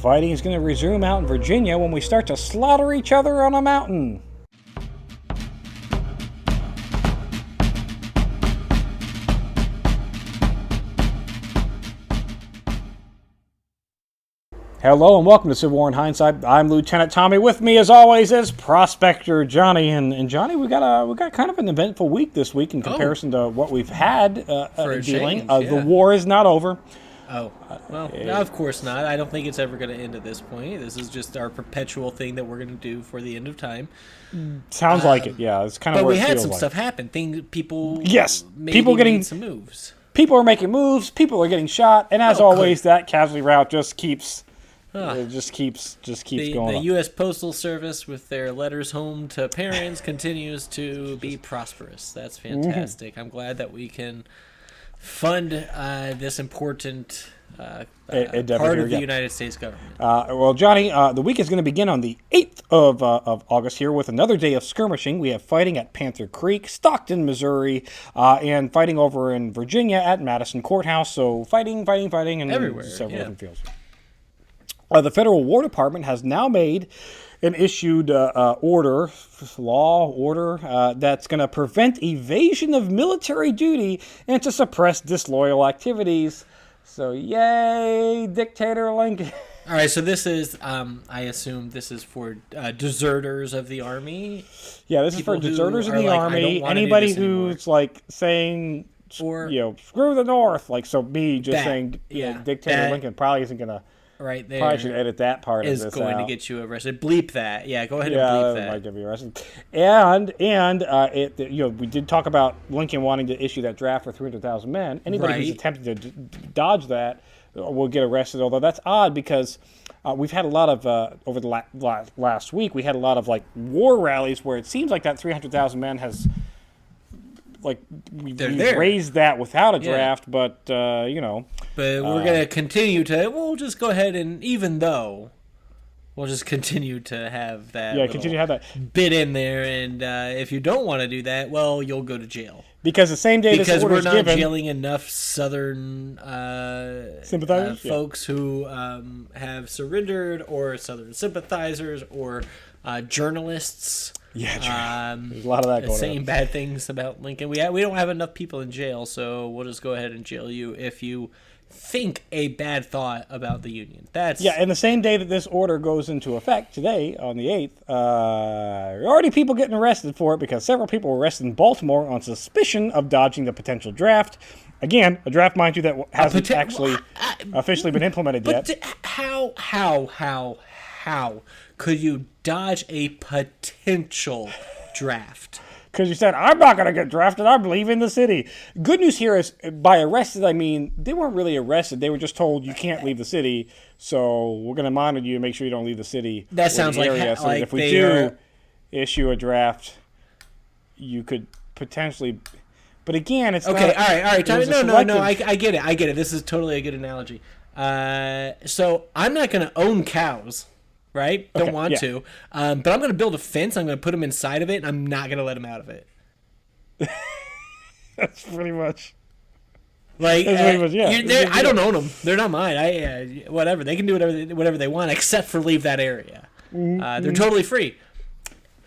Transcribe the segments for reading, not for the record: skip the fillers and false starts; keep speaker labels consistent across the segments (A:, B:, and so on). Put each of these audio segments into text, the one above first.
A: Fighting is going to resume out in Virginia when we start to slaughter each other on a mountain. Hello and welcome to Civil War in Hindsight. I'm Lieutenant Tommy. With me, as always, is Prospector Johnny. And Johnny, we got kind of an eventful week this week in comparison to what we've had dealing. The war is not over.
B: Oh, well, no, of course not. I don't think it's ever going to end at this point. This is just our perpetual thing that we're going to do for the end of time.
A: Sounds like it, yeah. It's kind of.
B: But
A: where
B: we
A: it
B: had
A: feels
B: some
A: like.
B: stuff happen. People.
A: Yes,
B: people getting some moves.
A: People are making moves. People are getting shot, and as always, that casualty route just keeps. It just keeps going.
B: The U.S. Postal Service, with their letters home to parents, continues to be prosperous. That's fantastic. I'm glad that we can fund this important part of the United States government.
A: Well, Johnny, the week is going to begin on the 8th of August here with another day of skirmishing. We have fighting at Panther Creek, Stockton, Missouri, and fighting over in Virginia at Madison Courthouse. So fighting, and
B: everywhere,
A: several different fields. The Federal War Department has now made an issued law order that's going to prevent evasion of military duty and to suppress disloyal activities. So, yay, Dictator Lincoln.
B: All right, so this is, I assume this is for deserters of the Army?
A: Yeah, this is for deserters of the Army. Anybody who's, saying, screw the North. So me just saying Dictator Lincoln probably isn't going to...
B: Right there.
A: Probably should edit that part of this
B: is going
A: out.
B: To get you arrested. Bleep that. Yeah, go ahead and bleep that.
A: Might get you arrested. And we did talk about Lincoln wanting to issue that draft for 300,000 men. Anybody who's attempting to dodge that will get arrested. Although that's odd because we've had a lot of over the last week we had a lot of war rallies where it seems like that 300,000 men has. We raised that without a draft, but But
B: we're going to continue to. We'll just go ahead and, even though, we'll just continue to have that.
A: Yeah, continue to have that
B: bit in there, and if you don't want to do that, well, you'll go to jail.
A: Because the same day this order is given,
B: we're not jailing enough Southern
A: sympathizers,
B: folks who have surrendered, or Southern sympathizers, or journalists.
A: Yeah, there's a lot of that going on.
B: Saying bad things about Lincoln. We don't have enough people in jail, so we'll just go ahead and jail you if you think a bad thought about the Union.
A: And the same day that this order goes into effect, today, on the 8th, already people getting arrested for it because several people were arrested in Baltimore on suspicion of dodging the potential draft. Again, a draft, mind you, that hasn't actually officially been implemented yet.
B: How could you dodge a potential draft?
A: Because you said, I'm not going to get drafted, I'm leaving the city. Good news here is, by arrested, I mean, they weren't really arrested. They were just told, you can't leave the city, so we're going to monitor you and make sure you don't leave the city.
B: That sounds like
A: if we do issue a draft, you could potentially... But again, it's
B: okay,
A: not...
B: Okay, all right. No, I get it. This is totally a good analogy. So, I'm not going to own cows. Right? Don't want to. But I'm going to build a fence. I'm going to put them inside of it, and I'm not going to let them out of it.
A: That's pretty much...
B: I don't own them. They're not mine. Whatever. They can do whatever they want, except for leave that area. They're totally free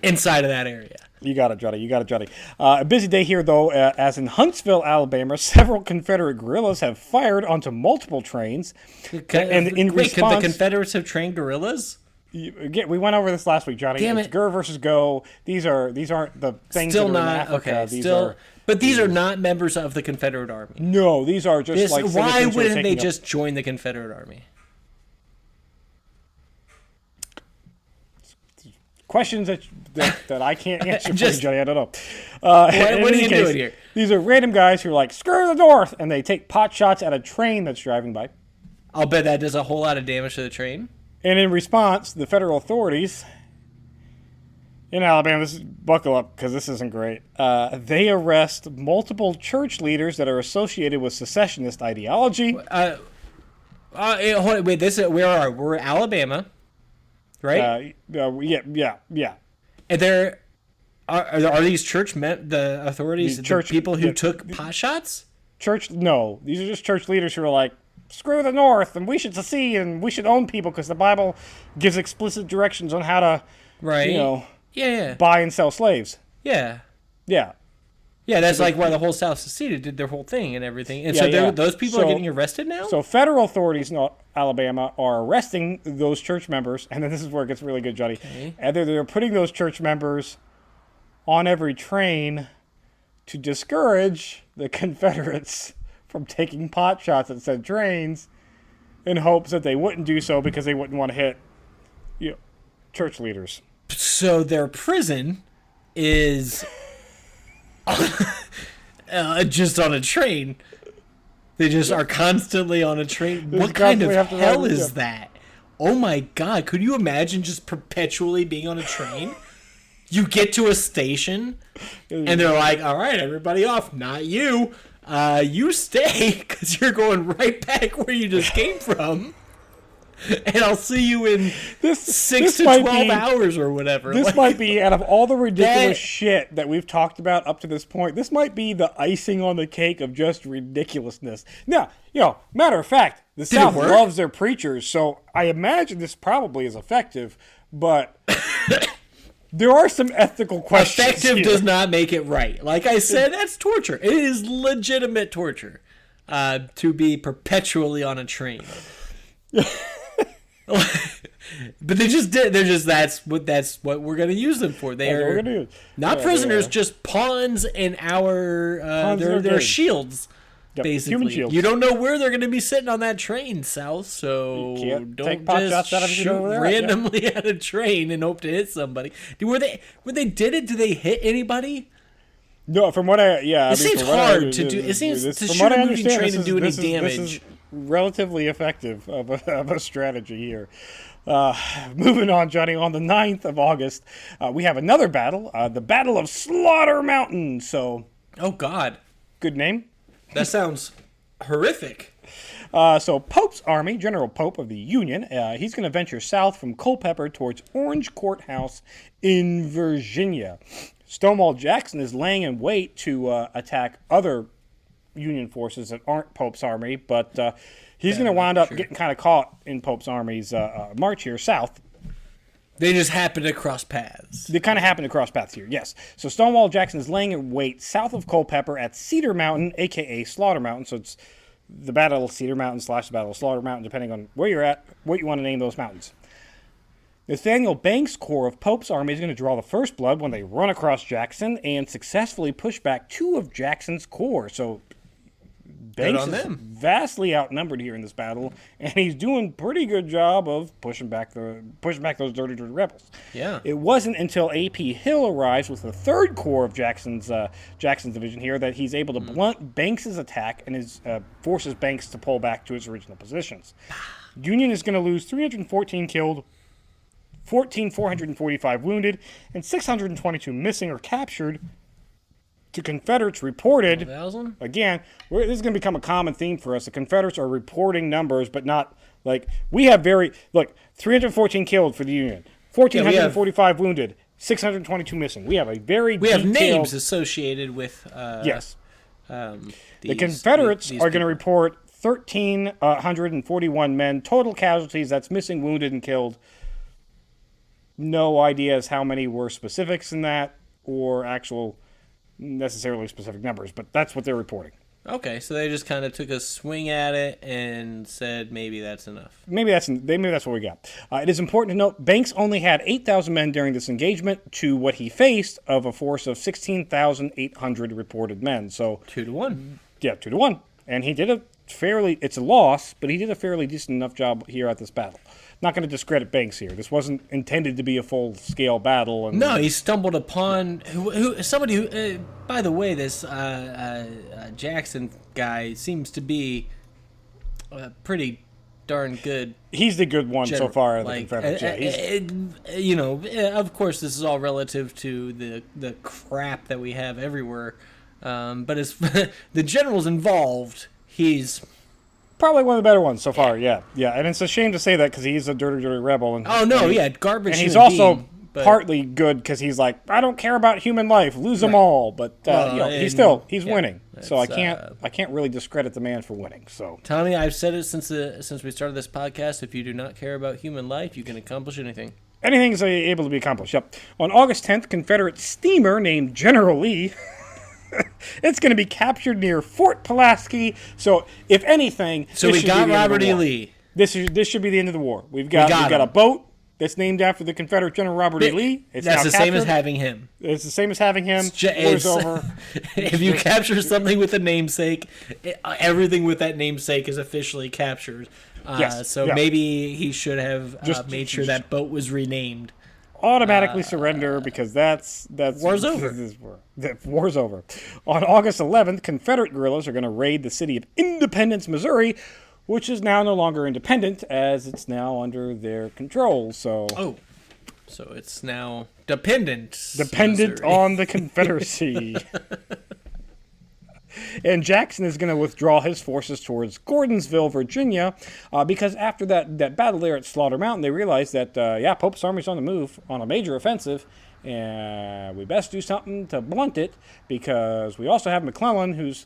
B: inside of that area.
A: You got it, Johnny. A busy day here, though, as in Huntsville, Alabama, several Confederate guerrillas have fired onto multiple trains.
B: Could the Confederates have trained guerrillas?
A: We went over this last week, Johnny.
B: Damn
A: it's Gur versus Go. These aren't the things
B: still
A: that are
B: not,
A: in Africa.
B: Okay, but these are not members of the Confederate Army.
A: No, these are just
B: why wouldn't they just join the Confederate Army?
A: Questions that I can't answer for you, Johnny. I don't know.
B: What are you doing here?
A: These are random guys who are like, screw the North, and they take pot shots at a train that's driving by.
B: I'll bet that does a whole lot of damage to the train.
A: And in response, the federal authorities in Alabama, buckle up because this isn't great. They arrest multiple church leaders that are associated with secessionist ideology.
B: Wait, we're Alabama, right?
A: Yeah.
B: And there are these the authorities, the people who took pot shots?
A: No, these are just church leaders who are like, screw the North, and we should secede, and we should own people because the Bible gives explicit directions on how to,
B: Right. Yeah.
A: buy and sell slaves.
B: Yeah.
A: Yeah.
B: Yeah, that's like why the whole South seceded, did their whole thing and everything. And so those people are getting arrested now?
A: So federal authorities in Alabama are arresting those church members, and then this is where it gets really good, Johnny.
B: Okay.
A: And they're putting those church members on every train to discourage the Confederates from taking pot shots at said trains in hopes that they wouldn't do so because they wouldn't want to hit church leaders.
B: So their prison is just on a train. They just are constantly on a train. What kind of hell is that? Oh my God. Could you imagine just perpetually being on a train? You get to a station and they're like, all right, everybody off. Not you. You stay because you're going right back where you just came from. And I'll see you in 6 to 12 hours or whatever.
A: This might be, out of all the ridiculous shit that we've talked about up to this point, this might be the icing on the cake of just ridiculousness. Now, matter of fact, the South loves their preachers, so I imagine this probably is effective, but there are some ethical questions.
B: Effective
A: here.
B: does not make it right. Like I said, that's torture. It is legitimate torture to be perpetually on a train. But they just did. They're just that's what we're gonna use them for. They are not prisoners, just pawns in our. They're shields, basically.
A: Human shields.
B: You don't know where they're gonna be sitting on that train, South. So
A: don't
B: take
A: pot
B: just
A: shots out of
B: shoot
A: over there.
B: randomly at a train and hope to hit somebody. When they did it, did they hit anybody?
A: No, from what it
B: seems hard to do. It seems to shoot a moving train and do any damage.
A: This is relatively effective of a strategy here. Moving on, Johnny, on the 9th of August, we have another battle, the Battle of Slaughter Mountain. So,
B: oh God,
A: good name.
B: That sounds horrific.
A: So Pope's army, General Pope of the Union, he's going to venture south from Culpeper towards Orange Courthouse in Virginia. Stonewall Jackson is laying in wait to attack other Union forces that aren't Pope's army, but he's going to wind up getting kind of caught in Pope's army's march here south.
B: They just happen to cross paths.
A: They kind of happen to cross paths here, yes. So Stonewall Jackson is laying in wait south of Culpeper at Cedar Mountain, a.k.a. Slaughter Mountain. So it's the Battle of Cedar Mountain / the Battle of Slaughter Mountain, depending on where you're at, what you want to name those mountains. Nathaniel Banks' corps of Pope's army is going to draw the first blood when they run across Jackson and successfully push back 2 of Jackson's corps. So Banks is vastly outnumbered here in this battle, and he's doing a pretty good job of pushing back those dirty rebels.
B: Yeah.
A: It wasn't until A.P. Hill arrives with the 3rd Corps of Jackson's division here that he's able to blunt Banks' attack and forces Banks to pull back to his original positions. Union is going to lose 314 killed, 445 wounded, and 622 missing or captured. To Confederates reported,
B: 1,000?
A: Again, this is going to become a common theme for us. The Confederates are reporting numbers, but not like we have 314 killed for the Union, 1,445 wounded, 622 missing. We have a very
B: we have names associated with
A: yes. The Confederates are going to report 1,341 men total casualties. That's missing, wounded, and killed. No idea as how many were specifics in that or actual necessarily specific numbers, but that's what they're reporting.
B: Okay, so they just kind of took a swing at it and said maybe that's enough.
A: Maybe that's what we got. It is important to note Banks only had 8,000 men during this engagement to what he faced of a force of 16,800 reported men. So
B: 2 to 1.
A: Yeah, 2 to 1, and he did it's a loss, but he did a fairly decent enough job here at this battle. Not going to discredit Banks here. This wasn't intended to be a full-scale battle.
B: No, he stumbled upon somebody who, by the way, this Jackson guy seems to be pretty darn good.
A: He's the good one so far in the Confederates.
B: Of course, this is all relative to the crap that we have everywhere. But as the generals involved, he's
A: probably one of the better ones so far. Yeah. And it's a shame to say that because he's a dirty rebel. And,
B: garbage.
A: And he's also
B: But,
A: partly good because he's like, I don't care about human life, lose them all. But he's winning, so I can't really discredit the man for winning. So
B: Tommy, I've said it since we started this podcast. If you do not care about human life, you can accomplish anything.
A: Anything's able to be accomplished. Yep. On August 10th, Confederate steamer named General Lee. It's going to be captured near Fort Pulaski. So, if anything,
B: so we got Robert E. Lee.
A: This should be the end of the war. We've got a boat that's named after the Confederate General Robert E. Lee.
B: That's the same as having him.
A: It's the same as having him. War's over.
B: If you capture something with a namesake, everything with that namesake is officially captured.
A: Yes.
B: Maybe he should have made sure that boat was renamed.
A: Automatically surrender because that's
B: war's over.
A: War's over. On August 11th, Confederate guerrillas are going to raid the city of Independence, Missouri, which is now no longer independent as it's now under their control. So
B: it's now dependent
A: Missouri. On the Confederacy. And Jackson is going to withdraw his forces towards Gordonsville, Virginia, because after that battle there at Slaughter Mountain, they realized that, Pope's army's on the move on a major offensive, and we best do something to blunt it, because we also have McClellan, who's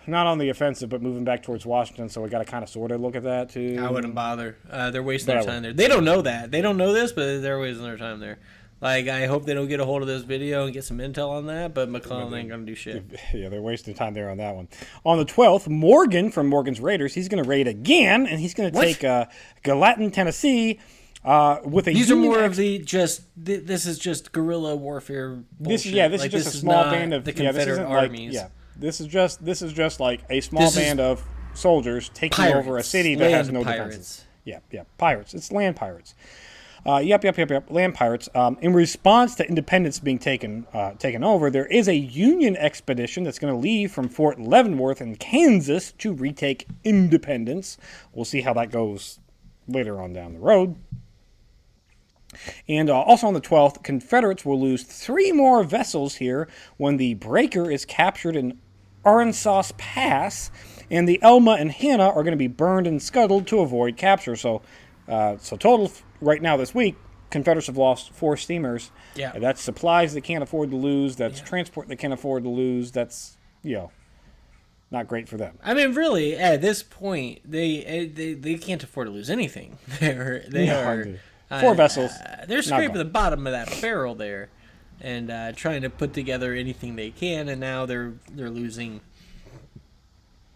A: not on the offensive, but moving back towards Washington, so we got to kind of sort of look at that, too.
B: I wouldn't bother. They're wasting their time there. They don't know that. They don't know this, but they're wasting their time there. Like, I hope they don't get a hold of this video and get some intel on that, but McClellan ain't going to do shit.
A: Yeah, they're wasting time there on that one. On the 12th, Morgan from Morgan's Raiders, he's going to raid again, and he's going to take Gallatin, Tennessee, with a...
B: These are more of this is just guerrilla warfare bullshit.
A: This is just a small band of...
B: the Confederate armies.
A: This is just like a small band of soldiers taking over a city that has no defenses. Yeah, pirates. It's land pirates. Land pirates. In response to independence being taken over, there is a Union expedition that's going to leave from Fort Leavenworth in Kansas to retake Independence. We'll see how that goes later on down the road. And also on the 12th, Confederates will lose 3 more vessels here when the Breaker is captured in Arkansas Pass, and the Elma and Hannah are going to be burned and scuttled to avoid capture. So total right now this week, Confederates have lost 4 steamers.
B: Yeah,
A: that's supplies they can't afford to lose. That's transport they can't afford to lose. That's not great for them.
B: I mean, really, at this point, they can't afford to lose anything. They are
A: 4 vessels.
B: They're scraping the bottom of that barrel there, and trying to put together anything they can. And now they're losing.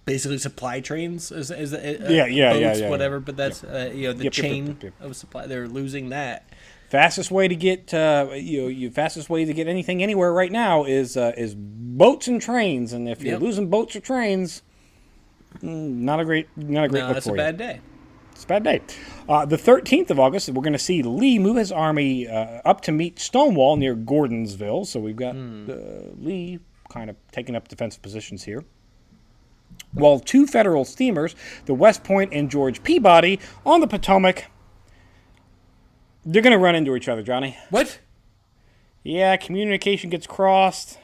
B: Basically, supply trains, boats, whatever. But that's the chain of supply. They're losing that.
A: Fastest way to get fastest way to get anything anywhere right now is boats and trains. And if you're losing boats or trains, not a great look for you.
B: That's a bad day.
A: It's a bad day. The 13th of August, we're going to see Lee move his army up to meet Stonewall near Gordonsville. So we've got Lee kind of taking up defensive positions here. While 2 federal steamers, the West Point and George Peabody, on the Potomac, they're going to run into each other, Johnny.
B: What?
A: Yeah, communication gets crossed.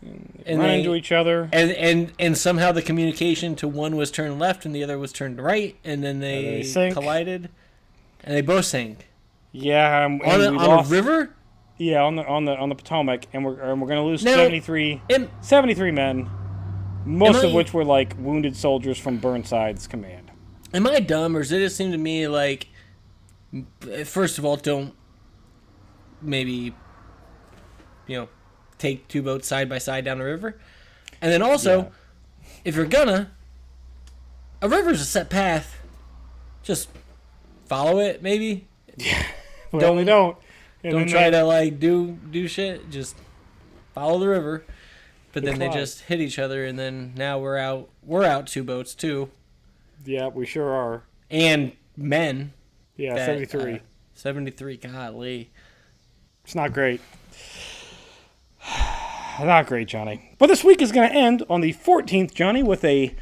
A: And run into each other.
B: And somehow the communication to one was turned left and the other was turned right, and then they collided. And they both sank.
A: Yeah.
B: On a river?
A: Yeah, on the Potomac, and we're going to lose 73 men. Most of which were like wounded soldiers from Burnside's command.
B: Am I dumb, or does it just seem to me like, first of all, don't maybe, take 2 boats side by side down the river, and then also, if you're gonna, a river's a set path, just follow it. Maybe.
A: Yeah. Well, they don't.
B: Don't try to do shit. Just follow the river. But then they just hit each other, and then now we're out. We're out 2 boats too.
A: Yeah, we sure are.
B: And men.
A: Yeah, 73.
B: 73. Golly.
A: It's not great. Not great, Johnny. But this week is going to end on the 14th, Johnny, with I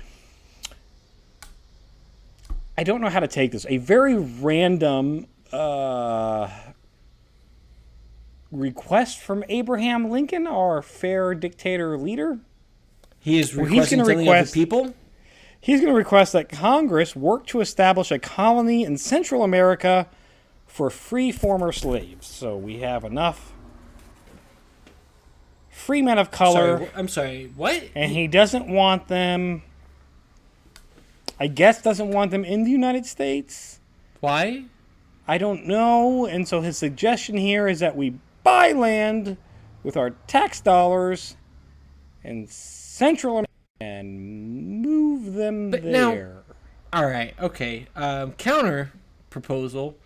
A: don't know how to take this. A very random request from Abraham Lincoln, our fair dictator leader.
B: He is requesting something of the people?
A: He's going to request that Congress work to establish a colony in Central America for free former slaves. So we have enough free men of color.
B: I'm sorry, what?
A: And he doesn't want them, I guess doesn't want them in the United States.
B: Why?
A: I don't know. And so his suggestion here is that we buy land with our tax dollars in Central America and move them there.
B: Now, all right, okay. Counter proposal.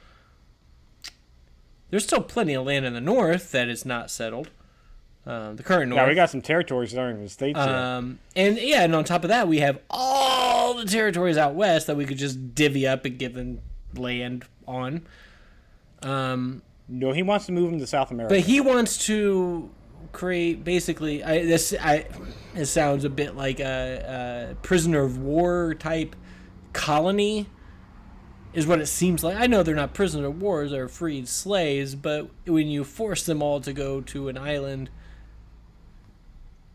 B: There's still plenty of land in the north that is not settled. The current north.
A: Yeah, we got some territories that aren't even states yet.
B: And on top of that, we have all the territories out west that we could just divvy up and give them land on.
A: No, he wants to move them to South America.
B: But he wants to create basically. It sounds a bit like a prisoner of war type colony. Is what it seems like. I know they're not prisoner of wars; they're freed slaves. But when you force them all to go to an island,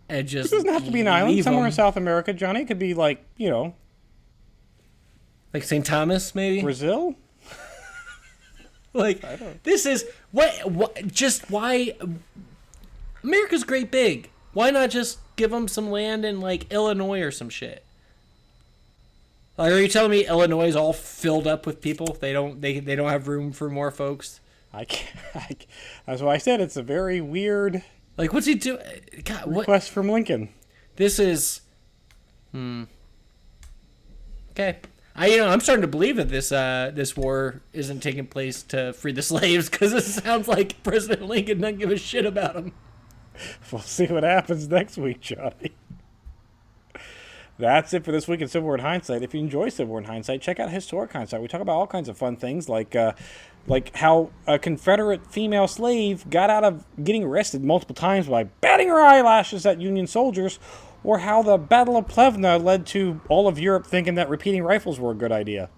B: and just
A: it doesn't have to be an island. Somewhere in South America, Johnny. It could be like
B: like St. Thomas, maybe
A: Brazil.
B: Like this is what? Just why? America's great big. Why not just give them some land in like Illinois or some shit? Like, are you telling me Illinois is all filled up with people? They don't have room for more folks.
A: That's why I said it's a very weird.
B: Like, what's he doing? God, what
A: request from Lincoln?
B: This is. Okay, I'm starting to believe that this war isn't taking place to free the slaves because it sounds like President Lincoln doesn't give a shit about them.
A: We'll see what happens next week, Johnny. That's it for this week in Civil War in Hindsight. If you enjoy Civil War in Hindsight, check out Historic Hindsight. We talk about all kinds of fun things, like how a Confederate female slave got out of getting arrested multiple times by batting her eyelashes at Union soldiers, or how the Battle of Plevna led to all of Europe thinking that repeating rifles were a good idea.